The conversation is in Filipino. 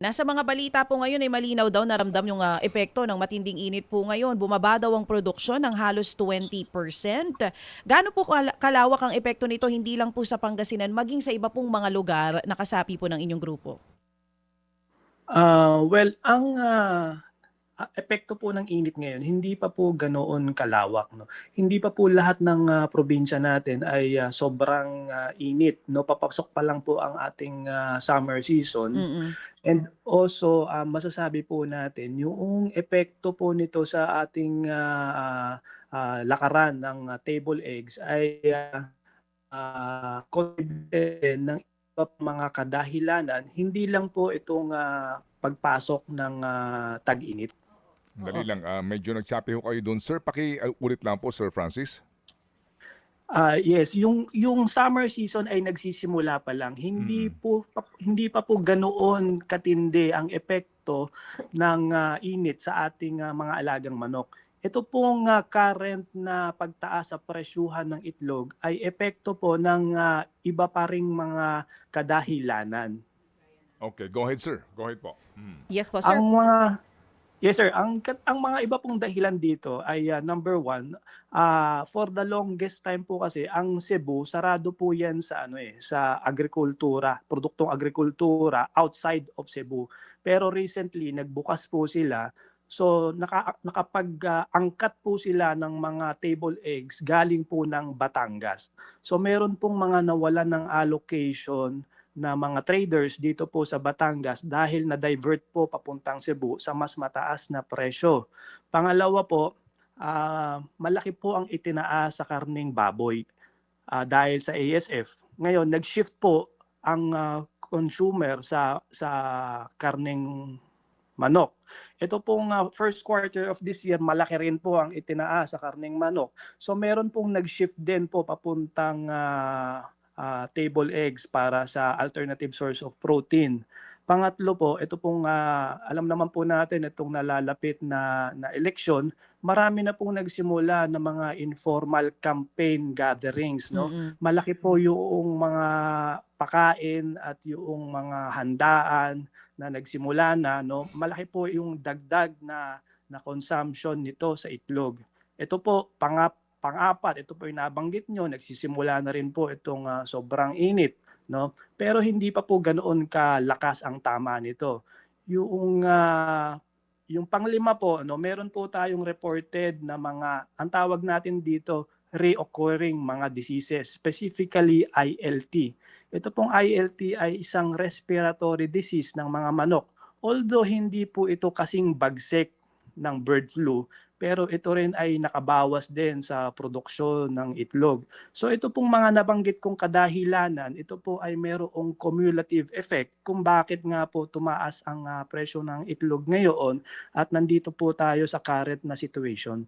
Nasa mga balita po ngayon ay malinaw daw na ramdam yung epekto ng matinding init po ngayon. Bumaba daw ang produksyon ng halos 20%. Gaano po kalawak ang epekto nito hindi lang po sa Pangasinan maging sa iba pong mga lugar na kasapi po ng inyong grupo? Well, ang epekto po ng init ngayon hindi pa po ganoon kalawak 'no. Hindi pa po lahat ng, probinsya natin ay, sobrang, init 'no, papasok pa lang po ang ating, summer season. Mm. And also, masasabi po natin yung epekto po nito sa ating, lakaran ng, table eggs ay, contributed ng iba pang mga kadahilanan, hindi lang po itong, pagpasok ng, tag-init. Dali Oo. lang, medyo nag-choppy ho kayo do'n. Sir, ulit lang po, Sir Francis. Yes, yung summer season ay nagsisimula pa lang. Mm. Hindi pa po ganoon katindi ang epekto ng, init sa ating, mga alagang manok. Ito pong, current na pagtaas sa presyuhan ng itlog ay epekto po ng, iba pa ring mga kadahilanan. Okay, go ahead, sir. Go ahead po. Yes po, Ang sir. mga Yes sir, ang mga iba pong dahilan dito ay, number one, for the longest time po kasi ang Cebu sarado po 'yan sa ano, sa agrikultura, produktong agrikultura outside of Cebu. Pero recently nagbukas po sila, so nakapag-angkat po sila ng mga table eggs galing po ng Batangas. So meron pong mga nawalan ng allocation na mga traders dito po sa Batangas dahil na-divert po papuntang Cebu sa mas mataas na presyo. Pangalawa po, malaki po ang itinaas sa karning baboy, dahil sa ASF. Ngayon nag-shift po ang, consumer sa karneng manok. Ito pong, first quarter of this year malaki rin po ang itinaas sa karneng manok. So meron pong nag-shift din po papuntang, table eggs para sa alternative source of protein. Pangatlo po, ito pong, alam naman po natin itong nalalapit na eleksyon, marami na pong nagsimula ng mga informal campaign gatherings 'no. Mm. Malaki po yung mga pakain at yung mga handaan na nagsimula na 'no. Malaki po yung dagdag na consumption nito sa itlog. Ito po pang-apat, ito po yung nabanggit niyo, nagsisimula na rin po itong, sobrang init 'no. Pero hindi pa po ganoon kalakas ang tama nito. Yung, yung panglima po 'no, meron po tayong reported na mga ang tawag natin dito, reoccurring mga diseases, specifically ILT. Ito pong ILT ay isang respiratory disease ng mga manok. Although hindi po ito kasing bagsik ng bird flu, pero ito rin ay nakabawas din sa produksyon ng itlog. So ito pong mga nabanggit kong kadahilanan, ito po ay merong cumulative effect kung bakit nga po tumaas ang, presyo ng itlog ngayon at nandito po tayo sa current na situation.